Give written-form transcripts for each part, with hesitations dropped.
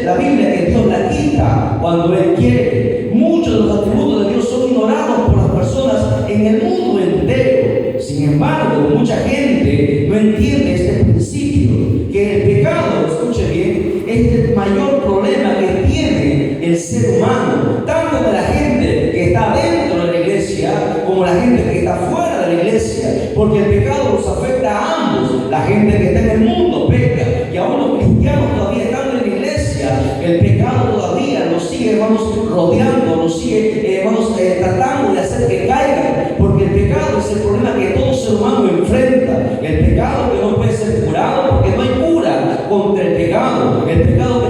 dice la Biblia que Dios la quita cuando Él quiere. Muchos de los atributos de Dios son ignorados por las personas en el mundo entero. Sin embargo, mucha gente no entiende este principio, que el pecado, escuche bien, es el mayor problema que tiene el ser humano, tanto de la gente que está dentro de la iglesia como la gente que está fuera de la iglesia, porque el pecado los afecta a ambos. La gente que está en el mundo peca, y aún los cristianos todavía estando en la iglesia, el pecado todavía nos sigue, hermanos, rodeando, nos sigue, hermanos, tratando de hacer que caigan, porque el pecado es el problema que todo ser humano enfrenta. El pecado que no puede ser curado, porque no hay cura contra el pecado que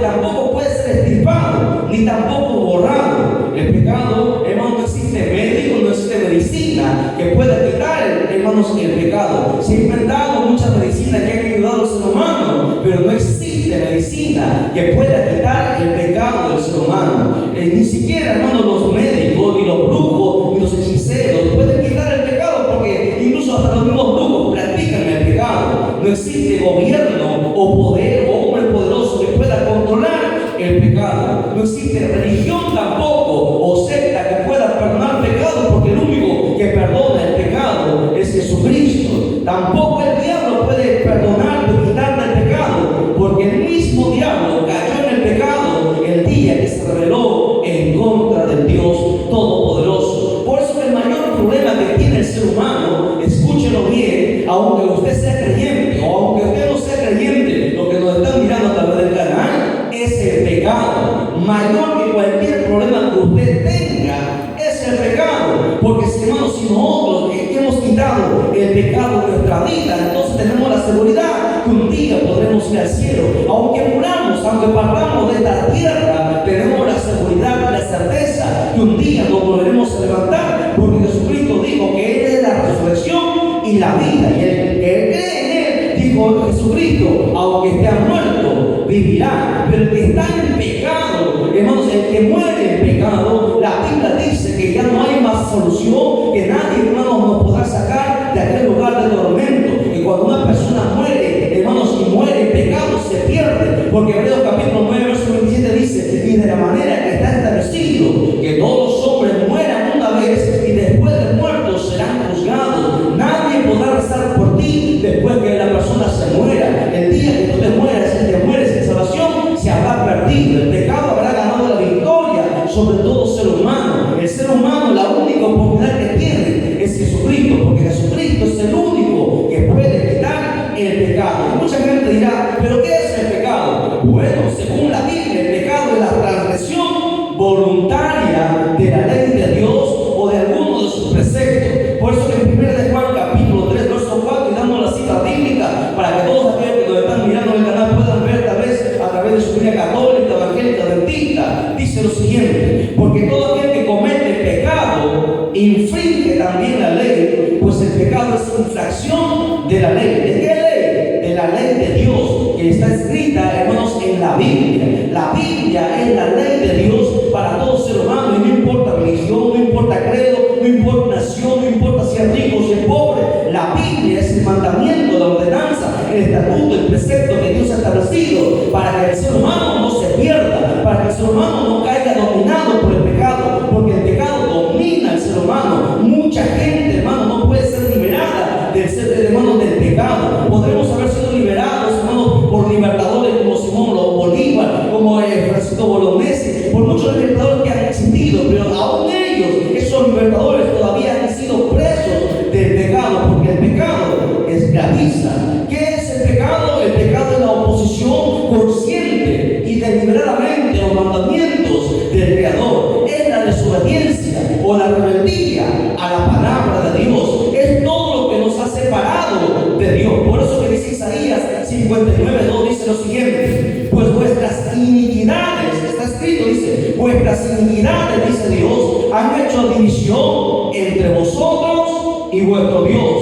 tampoco puede ser extirpado, ni tampoco borrado. El pecado, hermanos, no existe médico, no existe medicina que pueda quitar, hermanos, el pecado. Se ha inventado muchas medicinas que han ayudado al ser humano, pero no existe medicina que pueda quitar el pecado del ser humano. Ni siquiera, hermanos, los médicos, ni los brujos, ni los hechiceros pueden quitar el pecado, porque incluso hasta los mismos brujos practican el pecado. No existe gobierno o poder o hombre poderoso que pueda controlar el pecado. No existe religión tampoco o secta que pueda perdonar pecado, porque el único que perdona el pecado es Jesucristo. Tampoco el diablo puede perdonar o quitarle el pecado, porque el mismo diablo cayó en el pecado el día que se rebeló en contra del Dios Todopoderoso. Por eso el mayor problema que tiene el ser humano, escúchelo bien, aunque usted sea creyente o aunque usted no sea creyente, lo que nos están mirando a través del canal, es el pecado. Mayor que cualquier problema que usted tenga es el pecado, porque hermanos, si nosotros hemos quitado el pecado de nuestra vida, entonces tenemos la seguridad que un día podremos ir al cielo. Aunque muramos, aunque partamos de esta tierra, tenemos la seguridad y la certeza que un día nos volveremos a levantar, porque Jesucristo dijo que Él es la resurrección y la vida, y el que cree en Él, dijo Jesucristo, aunque esté muerto, vivirá. Pero el que está en pecado, hermanos, el que muere en pecado, la Biblia dice que ya no hay más solución, que nadie, hermanos, nos podrá sacar de aquel lugar de tormento. Que cuando una persona muere, hermanos, y muere en pecado, se pierde, porque Hebreos capítulo 9, verso 27 dice: y de la manera que está establecido que todos los hombres mueran una vez, y después de muertos serán juzgados. Nadie podrá rezar por ti después que la persona se muera. El día que tú te mueras, si te mueres en salvación, se habrá perdido. El pecado habrá ganado la victoria sobre todo ser humano. El ser humano, la única oportunidad que tiene es Jesucristo, porque Jesucristo es el único que puede quitar el pecado. Y mucha gente dirá: ¿pero qué es el pecado? Bueno, según la Biblia, el pecado es la transgresión voluntaria de la ley de Dios o de alguno de sus preceptos. Por eso que en 1 de Juan capítulo 3, verso 4, y dando la cita bíblica para que todos aquellos que nos están mirando en el canal puedan ver tal vez a través de su Biblia católica, evangélica, adventista, dice lo siguiente: porque todo aquel que comete pecado infringe también la ley, pues el pecado es infracción de la ley. ¿De qué ley? De la ley de Dios, que está escrita, hermanos, en la Biblia. La Biblia es la ley de Dios para todo ser humano, y no importa religión, no importa credo, no importa nación, no importa si es rico o si es pobre. La Biblia es el mandamiento, la ordenanza, el estatuto, el precepto que Dios ha establecido para que el ser humano no se pierda, para que el ser humano no caiga dominado por el pecado, porque el pecado domina al ser humano. Mucha gente, hermano, no puede ser liberada del ser, hermano, del pecado. Podremos haber sido liberados, hermano, por libertadores como Simón Bolívar, como Francisco Bolognesi, por muchos libertadores que han existido, pero aún ellos, esos libertadores, todavía han sido presos del pecado, porque el pecado esclaviza. ¿Qué es el pecado? El pecado es la oposición consciente y deliberadamente a los mandamientos del Creador. Es la desobediencia o la rebeldía a la palabra de Dios. Es todo lo que nos ha separado de Dios. Por eso que dice Isaías 59:2, dice lo siguiente: pues vuestras iniquidades, está escrito, dice, vuestras iniquidades, dice Dios, han hecho división entre vosotros y vuestro Dios,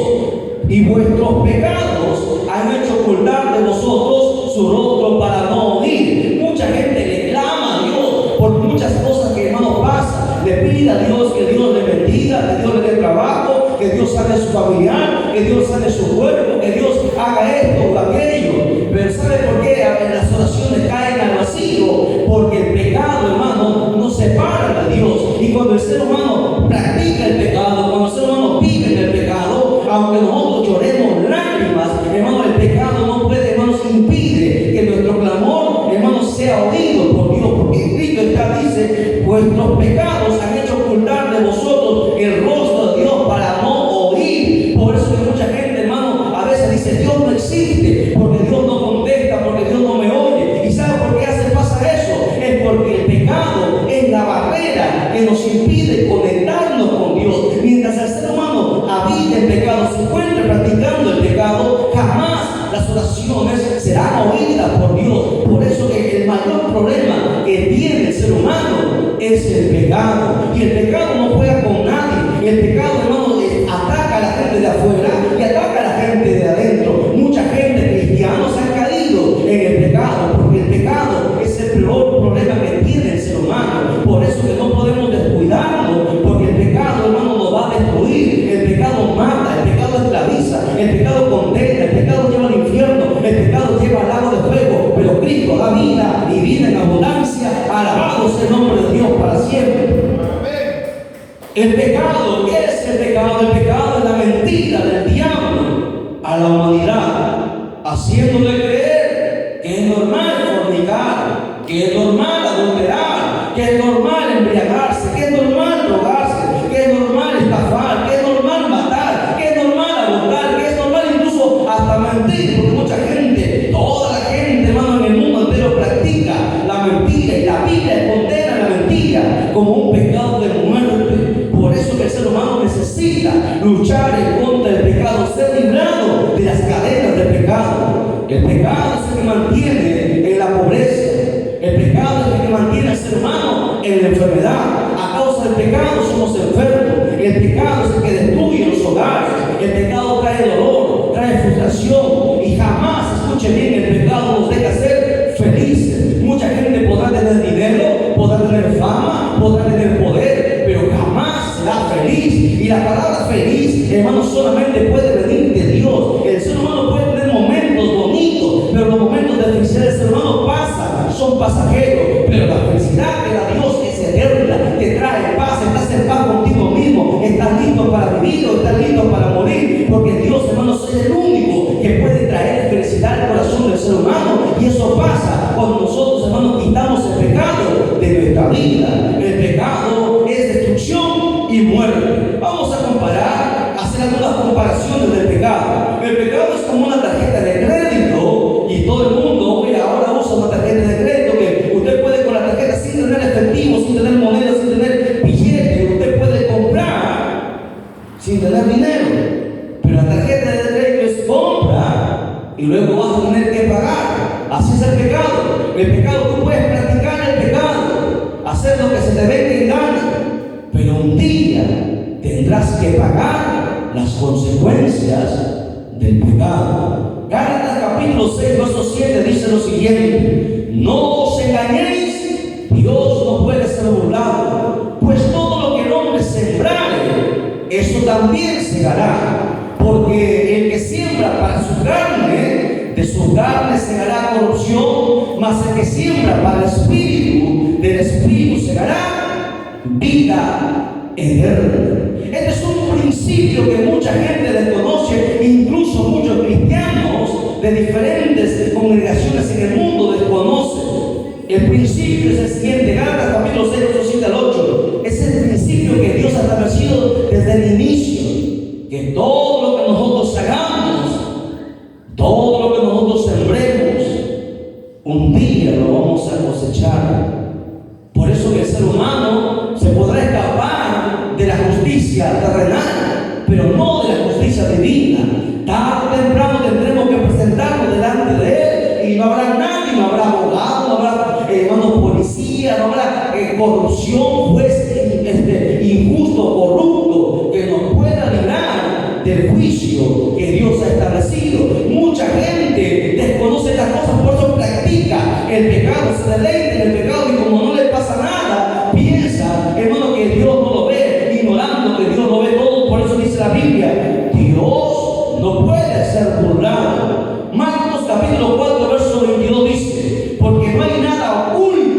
y vuestros pecados han hecho ocultar de vosotros su rostro para no oír. Mucha gente le clama a Dios por muchas cosas que, hermanos, pasan. Le pide a Dios que Dios le bendiga, que Dios le dé trabajo, que Dios sane su familiar, que Dios sane su cuerpo, que Dios haga esto o aquello. Pero ¿sabe por qué las oraciones caen al vacío? castigo, porque el pecado, hermano, nos separa de Dios. Y cuando el ser humano practica el pecado, cuando el ser humano vive en el pecado, aunque nosotros lloremos lágrimas, hermano, el pecado no puede, hermanos, impide que nuestro clamor, hermano, sea oído por Dios, porque Cristo está, dice, vuestros pecados han hecho ocultar de vosotros el rostro de Dios para no oír. Por eso que mucha gente, hermano, a veces dice, Dios no existe, porque Dios no contesta, porque Dios no me oye. ¿Y sabe por qué pasa eso? Es porque el pecado es la barrera que nos impide conectarnos con Dios. Mientras el ser humano habita en pecado, se encuentra practicando el pecado, jamás las oraciones serán oídas por Dios. Por eso que el mayor problema que tiene el ser humano es el pecado. Y el pecado no juega con nadie. El pecado, hermano, ataca a la gente de afuera y ataca a la gente de adentro. Mucha gente, cristianos, han caído en el pecado, porque el pecado es el peor problema que tiene el ser humano. Por eso que no podemos descuidarnos, porque el pecado, hermano, nos va a destruir. El pecado mata, el pecado esclaviza, el pecado condena, el pecado lleva al infierno, el pecado lleva al lago de fuego. Pero Cristo da vida y vida en abundancia. Alabado sea el nombre de Dios para siempre. El pecado, ¿qué es el pecado? El pecado es la mentira del diablo a la humanidad, haciéndole creer que es normal fornicar, que es normal adulterar, que es normal embriagarse, que es normal drogarse, que es normal estafar, que es normal matar, que es normal abortar, que es normal incluso hasta mentir, porque mucha gente, toda la gente, hermano, en el mundo entero practica la mentira, y la Biblia condena la mentira como un pecado de muerte. Por eso que el ser humano necesita luchar en contra del pecado, ser librado de las cadenas del pecado. El pecado es el que mantiene en la pobreza. El pecado es el que mantiene al ser humano en la enfermedad. A causa del pecado somos enfermos. El pecado es el que destruye los hogares. El pecado trae dolor, trae frustración, y jamás, escuche bien, el pecado nos deja ser felices. Mucha gente podrá tener dinero, podrá tener fama, podrá tener poder, pero jamás será feliz. Y la palabra feliz, hermano, solamente puede venir de Dios. El ser humano puede tener momentos bonitos, pero los momentos de felicidad del ser humano pasan, son pasajeros. Pero la felicidad que da Dios es eterna, te trae paz, estás en paz contigo mismo, estás listo para vivir o estás listo para morir, porque Dios, hermano, es el único que puede traer felicidad al corazón del ser humano. Y eso pasa cuando nosotros, hermano, quitamos el pecado de nuestra vida. El pecado es destrucción y muerte. Vamos a comparar, hacer algunas comparaciones del pecado. El pecado es como una tarjeta de crédito, y todo el mundo hoy ahora usa una tarjeta de crédito que usted puede, con la tarjeta, sin tener efectivo, sin tener monedas, sin tener billetes, usted puede comprar sin tener dinero. Pero la tarjeta de crédito es compra y luego vas a tener que pagar. Así es el pecado. El pecado, tú puedes practicar el pecado, hacer lo que se te venga en gana, pero un día tendrás que pagar las consecuencias del pecado. Gálatas capítulo 6, verso 7 dice lo siguiente: no os engañéis, Dios no puede ser burlado, pues todo lo que el hombre sembrare, eso también segará. Porque el que siembra para su carne, de su carne segará corrupción, mas el que siembra para el espíritu, del espíritu segará vida eterna. Este es un principio que mucha gente desconoce, incluso muchos cristianos de diferentes congregaciones en el mundo desconocen. El principio es el siguiente: Gálatas capítulo 6, versos 7 al 8. Es el principio que Dios ha establecido desde el inicio, que todo lo que nosotros hagamos, todo lo que nosotros sembremos, un día lo vamos a cosechar. Por eso que el ser humano se podrá escapar de la justicia terrenal, pero no de la justicia divina. Tarde o temprano tendremos que presentarnos delante de Él, y no habrá nadie, no habrá abogado, no habrá policía, no habrá corrupción, juez injusto, corrupto, que nos pueda librar del juicio que Dios ha establecido. Mucha gente desconoce las cosas, por eso practica el pecado, se deleita en el pecado, y como no le pasa nada, piensa, hermano, que Dios no lo ve, ignorando que Dios lo ve todo. Por eso dice la Biblia: Dios no puede ser burlado. Marcos capítulo 4, verso 22 dice: porque no hay nada oculto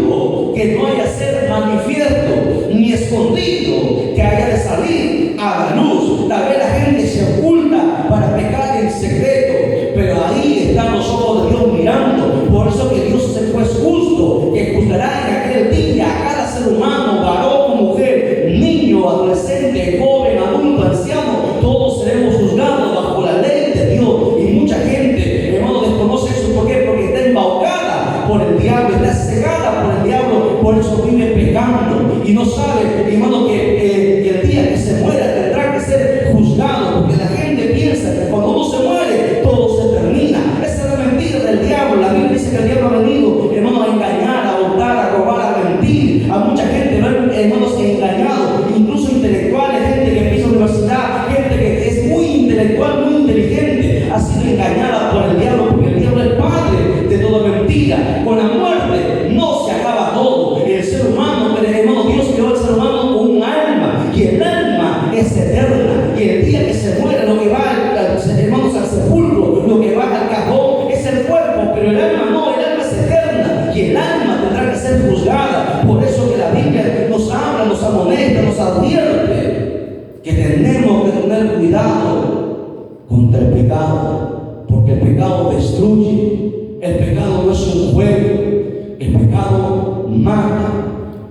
que no haya ser manifiesto ni escondido, que haya de salir a la luz. Tal vez la gente se oculta para pecar en secreto, pero ahí están los ojos de Dios mirando. Por eso que Dios es el juez justo, que juzgará en aquel día a cada ser humano, varón, mujer, niño, adolescente, joven, adulto, anciano. Todos seremos juzgados bajo la ley de Dios. Y mucha gente, hermano, desconoce eso. ¿Por qué? Porque está embaucada por el diablo, está cegada por el diablo, por eso vive pecando y no sabe, hermano, que el día que se muera tendrá que ser juzgado, porque la gente piensa que cuando uno se muere todo se termina. Esa es la mentira del diablo. La Biblia dice que el diablo ha venido, hermano, a engañar, a hurtar, a robar, a mentir. A mucha gente, hermanos, engañado, incluso intelectuales, gente que empieza universidad, gente que es muy intelectual, muy inteligente, ha sido engañada por el diablo, porque el diablo es padre de toda mentira. Con la muerte no se acaba todo. El ser humano, pero hermano, Dios creó al ser humano con un alma, y el alma es eterna. Y el día que se muere, lo que va, hermanos, al sepulcro, lo que va al cajón es el cuerpo, pero el alma no, el alma es eterna, y el alma tendrá que ser juzgada. Por eso que la Biblia nos habla, nos amonesta, nos advierte que tenemos que tener cuidado contra el pecado, porque el pecado destruye. El pecado no es un juego, el pecado mata.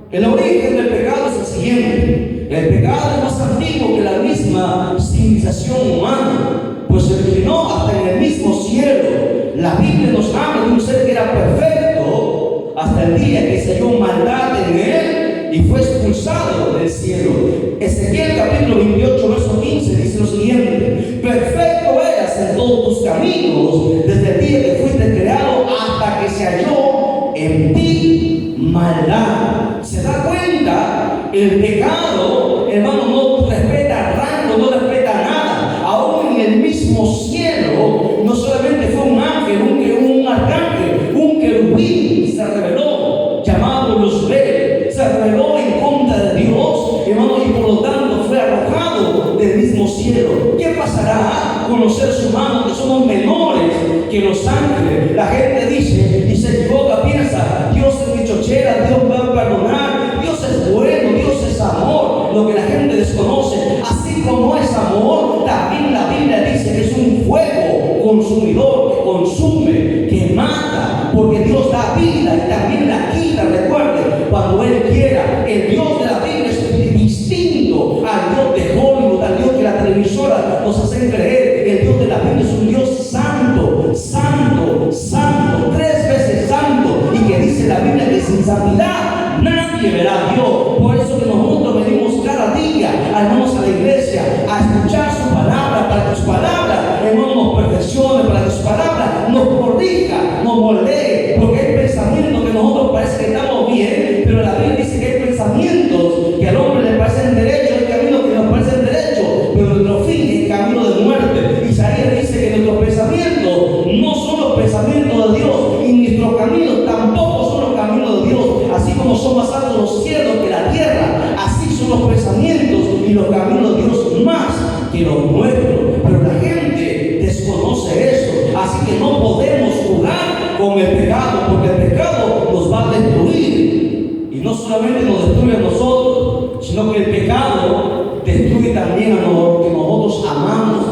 El origen del pecado es el siguiente: el pecado es más antiguo que la misma civilización humana, pues se originó hasta en el mismo cielo. La Biblia nos habla de un ser que era perfecto hasta el día que se halló maldad en él y fue expulsado del cielo. Ezequiel capítulo 28 verso 15 dice lo siguiente: perfecto eras en todos tus caminos desde el día que fuiste creado hasta que se halló en ti maldad. ¿Se da cuenta? El pecado, hermano, no respeta rango, no respeta nada. Aún en el mismo cielo, no solamente fue un ángel, un arcángel, un querubín se rebeló, llamado Luzbel, se rebeló en contra de Dios, hermano, y por lo tanto fue arrojado del mismo cielo. ¿Qué pasará con los seres humanos que somos menores que los ángeles? La gente dice y se equivoca, piensa, Dios es mi chochera, Dios me va a perdonar, Dios es bueno, Dios es amor. Lo que la gente desconoce, así como es amor, también la Biblia dice que es un fuego consumidor, que consume, que mata, porque Dios da vida y también la quita. Recuerde, cuando Él quiera. El Dios de la Biblia es distinto al Dios de Hollywood, al Dios que la televisora nos hace creer. El Dios de la Biblia es un Dios santo, santo, santo, 3 veces santo, y que dice la Biblia que sin santidad nadie verá a Dios. Por eso que nosotros venimos cada día, hermanos, a la iglesia a escuchar su palabra, para que su palabra, hermanos, nos perfeccione, para que su palabra nos corrija, nos moldee, porque hay pensamientos que nosotros parece que estamos bien, pero la Biblia dice que hay pensamientos que al hombre le parecen derechos, hay caminos que nos parecen derechos, pero nuestro fin es camino de muerte. Isaías dice que nuestros pensamientos no son los pensamientos de Dios, y nuestros caminos tampoco son los caminos de Dios. Así como son más altos los cielos que la tierra, así son los pensamientos y los caminos de Dios más que los nuestros. Pero la gente desconoce eso, así que no podemos jugar con el pecado, porque el pecado nos va a destruir. Y no solamente nos destruye a nosotros, sino que el pecado destruye también a los que nosotros amamos,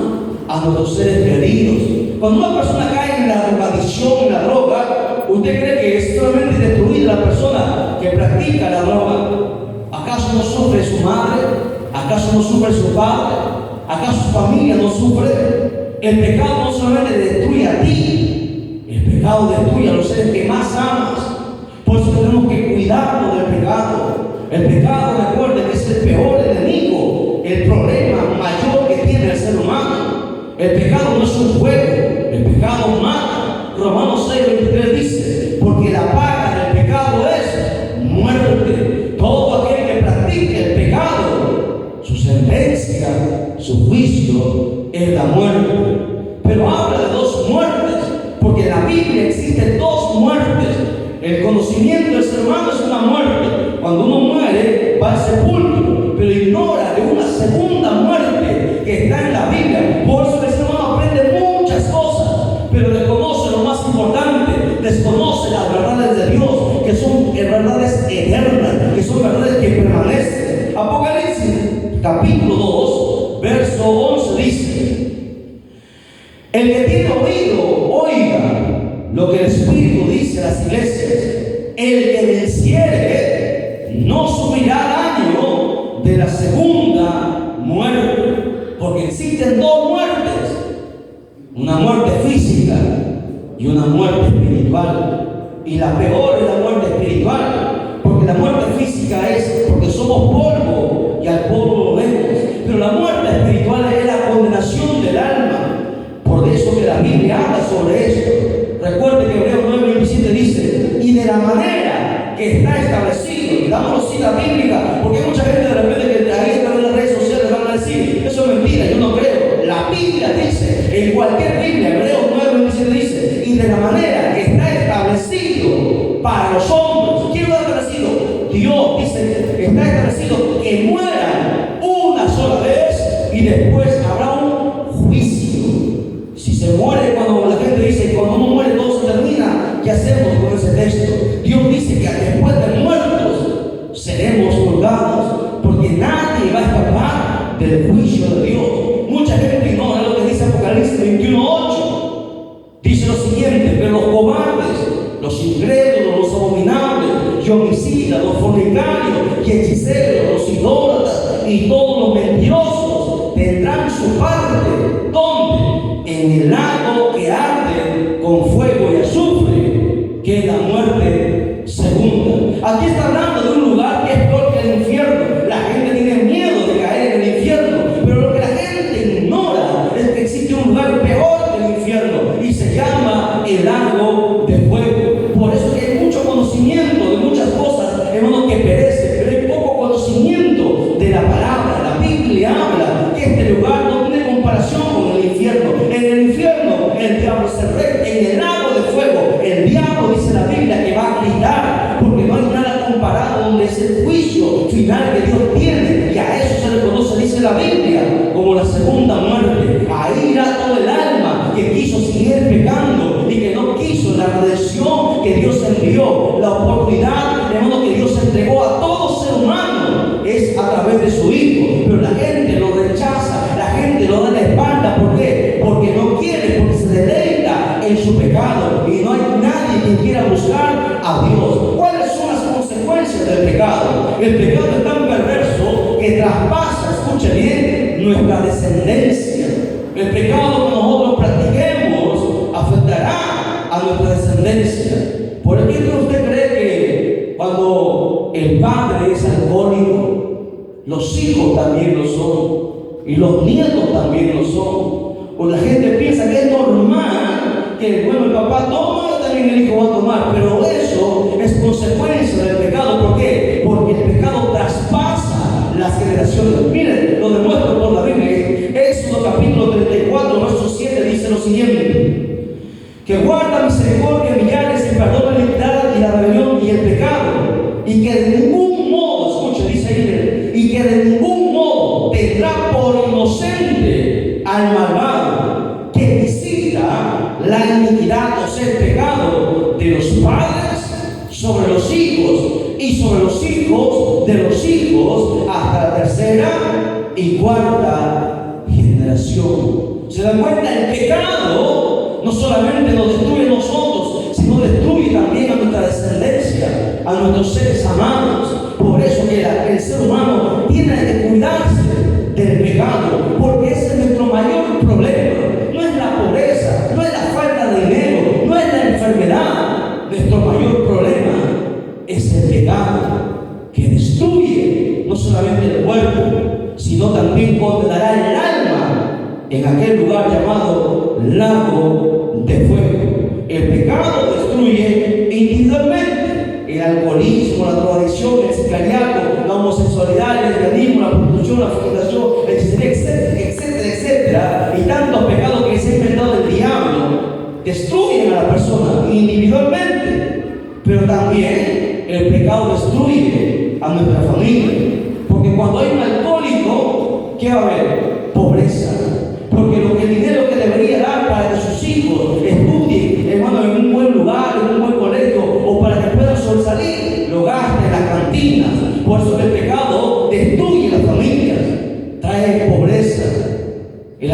a nuestros seres queridos. Cuando una persona cae en la drogadicción, en la droga, ¿usted cree que es solamente destruir a la persona que practica la droga? ¿Acaso no sufre su madre? ¿Acaso no sufre su padre? ¿Acaso su familia no sufre? El pecado no solamente destruye a ti, el pecado destruye a los seres que más amas. Por eso tenemos que cuidarnos del pecado. El pecado, recuerde que es el peor enemigo, el problema mayor que tiene el ser humano. El pecado no es un juego, el pecado mata. Romanos 6:23 dice: porque la paga del pecado es muerte. Todo aquel que practique el pecado, su sentencia, su juicio es la muerte. Pero habla de 2 muertes, porque en la Biblia existen 2 muertes. El conocimiento del ser humano es una muerte. Cuando uno muere, va al sepulcro, pero ignora de una segunda muerte que está en la Biblia. Por eso el ser humano aprende muchas cosas, pero desconoce lo más importante, desconoce las verdades de Dios, que son verdades eternas, que son verdades que permanecen. Apocalipsis capítulo 2, verso 11 dice: el que tiene oído, oiga lo que el Espíritu dice a las iglesias. El que venciere no sufrirá daño de la segunda muerte. Porque existen dos muertes: una muerte física y una muerte espiritual. Y la peor es la muerte espiritual, porque la muerte física es porque somos polvo y al polvo lo vemos. Pero la muerte espiritual es la condenación del alma. Por eso que la Biblia habla sobre esto. Recuerde que Hebreos 9:27 dice: y de la manera que está establecido, y damos cita bíblica, porque hay mucha gente de repente que ahí en las redes sociales van a decir: eso es mentira, yo no creo. La Biblia dice, en cualquier Biblia, Hebreos 9:27 dice: y de la manera que está establecido para los hombres. ¿Quién lo ha establecido? Dios dice que está establecido que mueran una sola vez y después habrá un juicio. Si se muere, cuando la gente dice cuando uno muere todo se termina, ¿qué hacemos con ese texto? Dios dice que después de muertos seremos juzgados, porque nadie va a escapar del juicio de Dios. Mucha gente ignora lo que dice Apocalipsis 21:8. Dice lo siguiente: pero los cobardes, los incrédulos, los abominables y homicidas, los fornicarios y hechiceros, los idólatras y todos los mentirosos tendrán su parte. ¿Dónde? En el lago que arde con fuego y azufre, que es la muerte segunda. Aquí está hablando de un lugar que es peor que el infierno. La gente tiene miedo de caer en el infierno, pero lo que la gente ignora es que existe un lugar peor que el infierno y se llama el lago de fuego. Por eso que hay mucho conocimiento de muchas cosas, hermanos, que perecen, pero hay poco conocimiento de la palabra. La Biblia habla que este lugar no tiene comparación con el infierno. En el infierno el diablo se rey, en el lago de fuego el diablo, dice la Biblia, que va a gritar, porque no hay nada comparado, donde es el juicio final que Dios tiene, y a eso se le conoce, dice la Biblia, como la segunda muerte. Ahí irá todo el alma que quiso seguir pecando y que no quiso la redención que Dios envió, la oportunidad, hermano, que Dios entregó a todo ser humano, es a través de su Hijo. Pero la gente lo rechaza, la gente lo da la espalda. ¿Por qué? Porque no quiere, porque se deleita en su pecado y no hay nadie que quiera buscar a Dios. ¿Cuáles son las consecuencias del pecado? El pecado es tan perverso que traspasa, escuche bien, nuestra descendencia. El pecado que nosotros practiquemos afectará a nuestra descendencia. ¿Por qué usted cree que cuando el padre es alcohólico, los hijos también lo son y los nietos también lo son? Pues la gente piensa que es normal que, bueno, el papá toma, también el hijo va a tomar, pero eso es consecuencia del pecado. ¿Por qué? Porque el pecado traspasa las generaciones. Miren, lo demuestro por la Biblia. Éxodo capítulo 34, verso 7 dice lo siguiente: que guarda misericordia millares y perdona la iniquidad y la rebelión y el pecado, y que de ningún modo, escuche, dice ahí, y que de ningún modo tendrá por inocente al malvado, que visita la iniquidad, o sea, el pecado de los padres sobre los hijos y sobre los hijos de los hijos hasta la tercera y cuarta generación. ¿Se dan cuenta? El pecado no solamente nos destruye a nosotros, sino destruye también a nuestra descendencia, a nuestros seres amados. Por eso que el ser humano tiene que cuidarse del pecado, porque ese es nuestro mayor problema. No es la pobreza, no es la falta de dinero, no es la enfermedad. Nuestro mayor problema es el pecado, que destruye no solamente el cuerpo, sino también condenará el alma en aquel lugar llamado lago de fuego. El pecado destruye individualmente. El alcoholismo, la drogadicción, el sicariato, la homosexualidad, el lesbianismo, la prostitución, la fornicación, la hechicería, etcétera, etcétera, etcétera, y tantos pecados que se ha inventado el diablo, destruyen a la persona individualmente. Pero también el pecado destruye a nuestra familia, porque cuando hay un alcohólico, ¿qué va a haber? Pobreza. Porque el dinero que debería dar para que sus hijos estudien, hermano, en un buen lugar, en un buen colegio, o para que puedan sobresalir, lo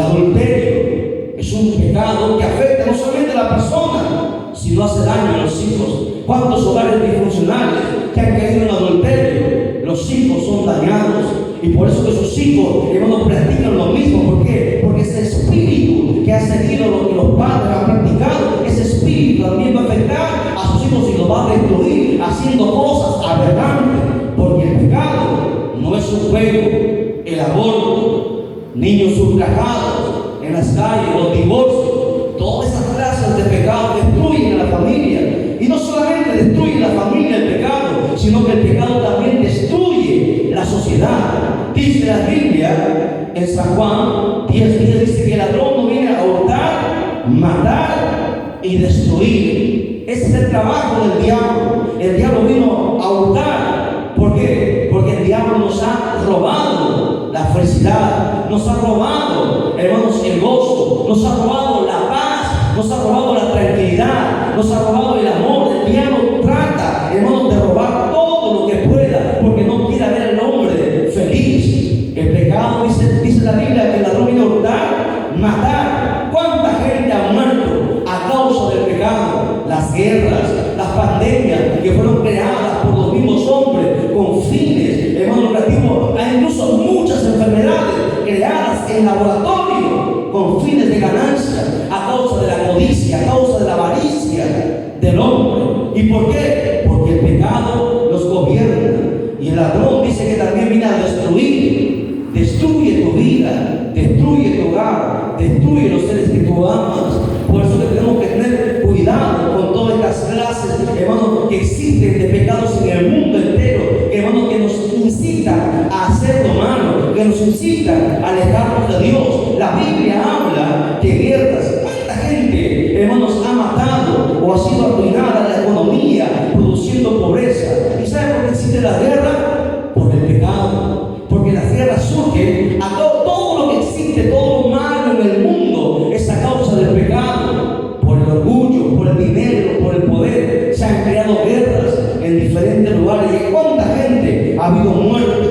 adulterio es un pecado que afecta no solamente a la persona, sino hace daño a los hijos. ¿Cuántos hogares disfuncionales que han caído en adulterio? Los hijos son dañados. Y por eso que sus hijos, hermanos, practican lo mismo. ¿Por qué? Porque ese espíritu que ha seguido lo que los padres han practicado, ese espíritu también va a afectar a sus hijos y los va a destruir haciendo cosas aberrantes. Porque el pecado no es un juego. El aborto, niños ultrajados en las calles, los divorcios, todas esas clases de pecados destruyen a la familia. Y no solamente destruye la familia el pecado, sino que el pecado también destruye la sociedad. Dice la Biblia en San Juan 10:10, dice que el ladrón no viene a hurtar, matar y destruir. Ese es el trabajo del diablo. El diablo vino a hurtar. ¿Por qué? Porque el diablo nos ha robado la felicidad, nos ha robado, hermanos, el gozo, nos ha robado la paz, nos ha robado la tranquilidad, nos ha robado el amor. El diablo trata, hermanos, de robar todo lo que pueda, porque no quiere ver al hombre feliz. El pecado, dice la Biblia, que el ladrón viene a hurtar, matar. ¿Cuánta gente ha muerto a causa del pecado? Las guerras, las pandemias que fueron creadas por los mismos hombres con fines, hermanos, creativos. Hay incluso muchas enfermedades creadas en laboratorio con fines de ganancia a causa de la codicia, a causa de la avaricia del hombre. ¿Y por qué? Porque el pecado los gobierna. Y el ladrón dice que también viene a destruir. Destruye tu vida, destruye tu hogar, destruye los seres que tú amas. Por eso que tenemos que tener cuidado con todas estas clases, hermanos, que existen de pecados en el mundo entero, hermanos, que nos incitan a hacer lo malo, que nos incitan a alejarnos de Dios. La Biblia habla de guerras. ¿Cuánta gente, hermanos, ha matado o ha sido arruinada la economía produciendo pobreza? ¿Y sabe por qué existe la guerra? Por el pecado. Porque las guerras surgen a todo lo que existe, todo lo malo en el mundo es a causa del pecado. Por el orgullo, por el dinero, por el poder, se han creado guerras en diferentes lugares. ¿Y cuánta gente ha habido muerte?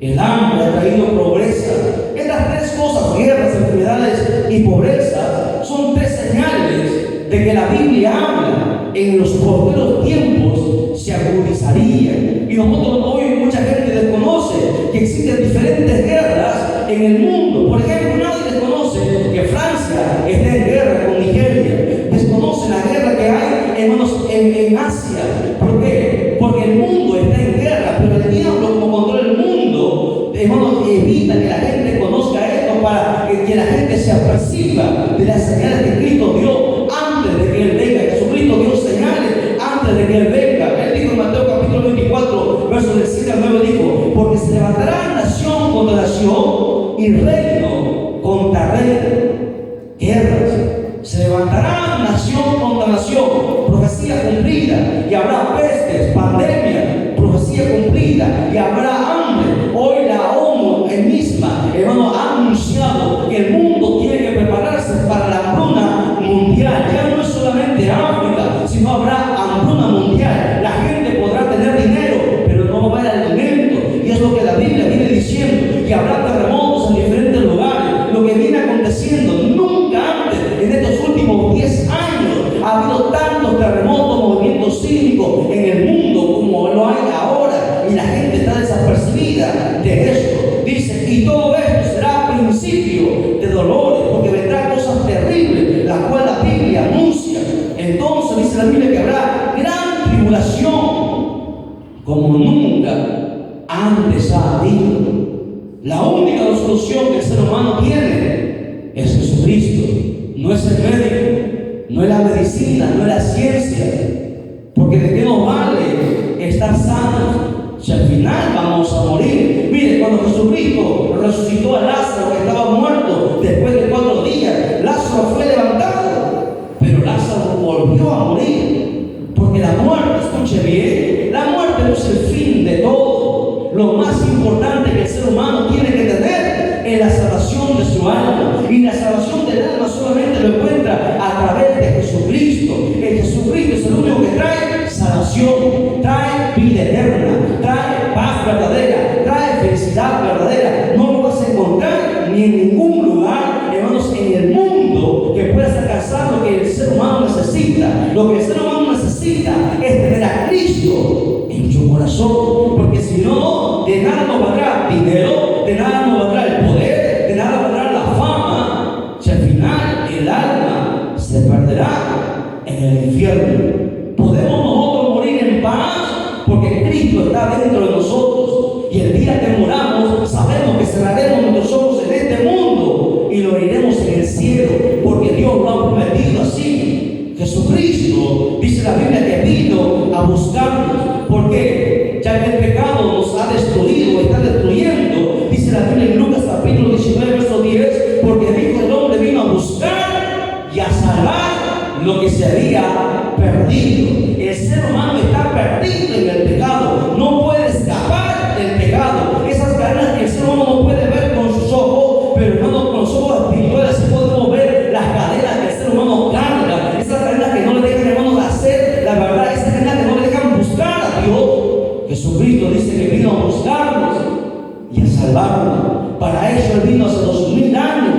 El hambre ha traído pobreza. Estas tres cosas, guerras, enfermedades y pobreza, son tres señales de que la Biblia habla en los postreros tiempos se agudizarían. Y nosotros hoy mucha gente desconoce que existen diferentes guerras en el mundo. Por ejemplo, nadie desconoce que Francia está en guerra con Nigeria. Desconoce la guerra que hay, hermanos, en Asia. ¿Por qué? Porque el mundo está en guerra, pero el diablo, como controla el mundo, hermanos, evita que la gente conozca esto para que la gente se aperciba de las señales que Cristo dio antes de que Él venga. Jesucristo dio señales antes de que Él venga. Él dijo en Mateo capítulo 24, versos del 7 al 9, dijo: porque se levantará nación contra nación y reino contra reino. Guerras. Se levantará nación contra nación, profecía cumplida, y habrá pestes, pandemia, profecía cumplida, y habrá hambre. Hoy la ONU misma, hermano, ha anunciado que el mundo tiene que prepararse para la hambruna mundial. Ya no es solamente África, sino habrá hambruna mundial. La gente podrá tener dinero, pero no va a haber alimento. Y es lo que la Biblia viene diciendo, que habrá terremotos en diferentes lugares. Lo que viene aconteciendo, nunca antes, en estos últimos 10 años, ha habido tantos terremotos, movimientos sísmicos en el mundo como lo hay ahora. Y la gente está desapercibida de esto. Dice, y todo esto será principio de dolores, porque vendrán cosas terribles, las cuales la Biblia anuncia. Entonces dice la Biblia que habrá gran tribulación, como nunca antes ha habido. La única solución que el ser humano tiene es Jesucristo. No es el médico, no es la medicina, no es la ciencia. Porque ¿de qué nos vale estar sanos si al final vamos a morir? Mire, cuando Jesucristo resucitó a Lázaro, que estaba muerto, después de 4 días, Lázaro fue levantado, pero Lázaro volvió a morir. Porque la muerte, escuche bien, la muerte no es el fin de todo. Lo más importante que el ser humano tiene que tener es la salvación de su alma. Y la salvación del alma solamente lo encuentra a través de Jesucristo. El Jesucristo es el único que trae salvación, trae vida eterna, trae paz verdadera, trae felicidad verdadera. No lo vas a encontrar ni en ningún lugar vida. Lo que el ser humano necesita es tener a Cristo en su corazón, porque si no, de nada nos valdrá dinero, de nada nos valdrá el poder, de nada valdrá la fama, si al final el alma se perderá en el infierno. Podemos nosotros morir en paz porque Cristo está dentro de nosotros, y el día que moramos sabemos que cerraremos nuestros ojos en este mundo y lo iremos en el cielo, porque Dios lo ha prometido así. Jesucristo, dice la Biblia, que vino a buscarnos, porque ya que el pecado nos ha destruido, está destruyendo. Dice la Biblia en Lucas capítulo 19 verso 10, porque el Hijo del Hombre vino a buscar y a salvar lo que se había perdido. El ser humano está perdido en el pecado, no puede escapar del pecado. Esas cadenas que el ser humano no puede ver con sus ojos, pero hermano, con los ojos espirituales sí podemos ver las cadenas que el ser humano carga, esas cadenas que no le dejan, hermanos, hacer la verdad, esas cadenas que no le dejan buscar a Dios. Jesucristo dice que vino a buscarnos y a salvarnos. Para eso Él vino hace 2000 años,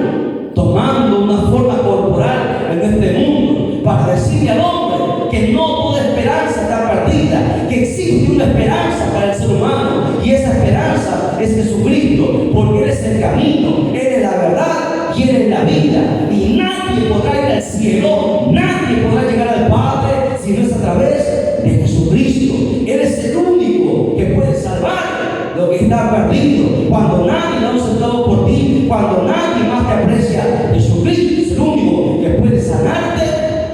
tomando una forma corporal en este mundo, para decirle al hombre que no toda esperanza está perdida, que existe una esperanza para el ser humano, y esa esperanza es Jesucristo, porque Él es el camino, Él es la verdad y Él es la vida, y nadie podrá ir al cielo, nadie podrá llegar al Padre si no es a través de Jesucristo. Él es el único que puede salvar lo que está perdido. Cuando nadie lo ha aceptado por ti, cuando nadie más te aprecia, Jesucristo es el único que puede sanarte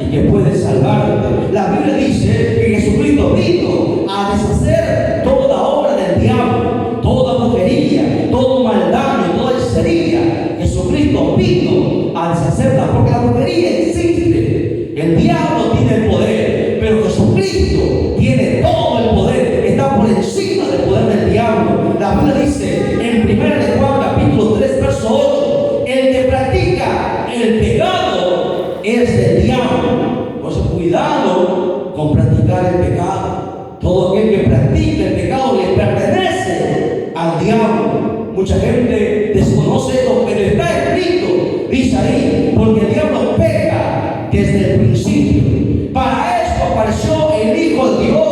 y que puede salvarte. La Biblia dice que Jesucristo vino a deshacer toda obra del diablo, toda brujería, todo maldad y toda hechicería. Jesucristo vino a deshacerla, porque la brujería existe, el diablo tiene el poder, pero Jesucristo tiene todo el poder, está por encima del poder del diablo. La Biblia dice en 1 Juan capítulo 3 verso 8, el que practica el pecado es del diablo. Por eso cuidado con practicar el pecado. Todo aquel que practica el pecado le pertenece al diablo. Mucha gente desconoce esto, pero está escrito, dice ahí, porque el diablo peca desde el principio. Para esto apareció el Hijo de Dios,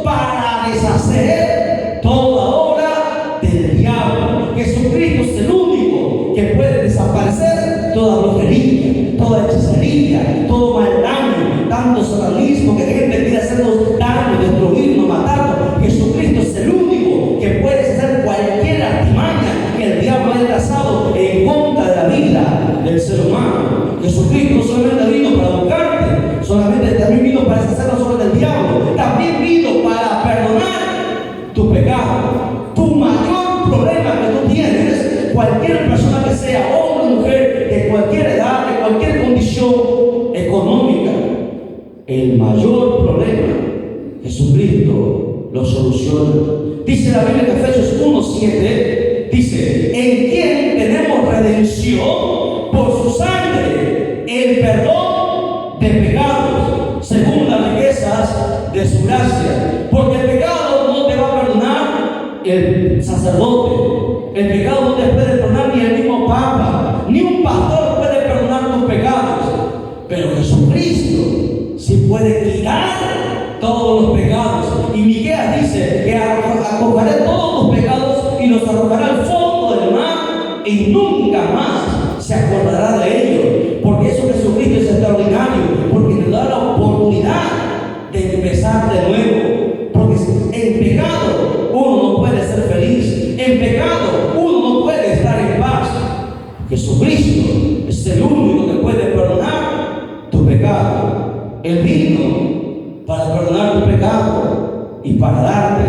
para deshacer toda obra del diablo. Jesucristo es el único que puede desaparecer toda brujería, toda hechicería, todo mal daño, tanto satanismo que gente quiere hacernos daño, destruirnos, matarnos. Jesucristo es el único que puede hacer cualquier artimaña que el diablo haya trazado en contra de la vida del ser humano. Jesucristo no solamente vino para buscarte, solamente también vino para deshacer las obras del diablo, también vino para perdonar tu pecado. Tu mayor problema que tú tienes, cualquier persona que sea hombre o mujer, de cualquier edad, de cualquier condición económica, el mayor problema, Jesucristo lo soluciona. Dice la Biblia en Efesios 1:7, dice, en quien tenemos redención por su sangre, el perdón de pecados, según las riquezas de su gracia. Porque el pecado no te va a perdonar el sacerdote, el pecado no te puede perdonar ni el mismo Papa, ni un pastor puede perdonar tus pecados, pero Jesucristo sí puede quitar todos los pecados. Y Miqueas dice que acogeré todos los pecados y los arrojará al fondo del mar, y nunca más se acordará de ellos. Porque eso Jesucristo es extraordinario, porque nos da la oportunidad de empezar de nuevo. Porque en pecado uno no puede ser feliz, en pecado uno no puede estar en paz. Jesucristo es el único que puede perdonar tu pecado. Él vino para perdonar tu pecado y para darte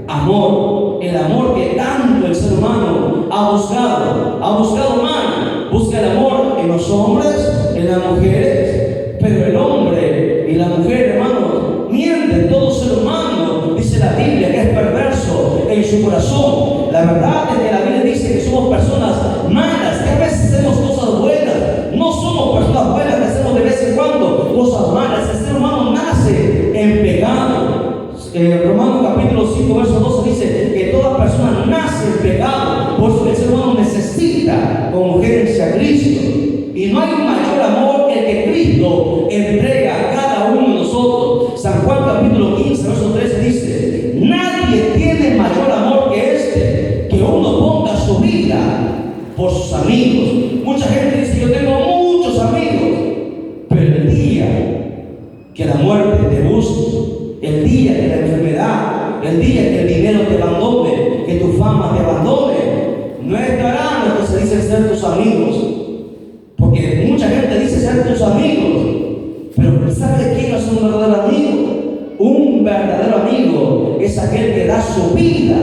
amor, el amor que tanto el ser humano ha buscado mal. Busca el amor en los hombres, en las mujeres, pero el hombre y la mujer, hermano, mienten. Todo ser humano, dice la Biblia, que es perverso en su corazón. La verdad es que la Biblia dice que somos personas malas, que a veces hacemos cosas buenas. No somos personas buenas que hacemos de vez en cuando cosas malas. El ser humano nace en pecado. Romanos capítulo 5 verso 12 dice que toda persona nace en pecado. Por eso el ser humano necesita con urgencia a Cristo. Y no hay un mayor amor el que Cristo entrega a cada uno nosotros. San Juan capítulo 15, verso 13 dice: nadie tiene mayor amor que este, que uno ponga su vida por sus amigos. Mucha gente dice: yo tengo muchos amigos, pero el día que la muerte te busque, el día que la enfermedad, el día que el dinero te abandone, que tu fama te abandone, no estarán los que se dicen ser tus amigos. Porque mucha gente dice ser tus amigos, pero ¿sabes quién es un verdadero amigo? Un verdadero amigo es aquel que da su vida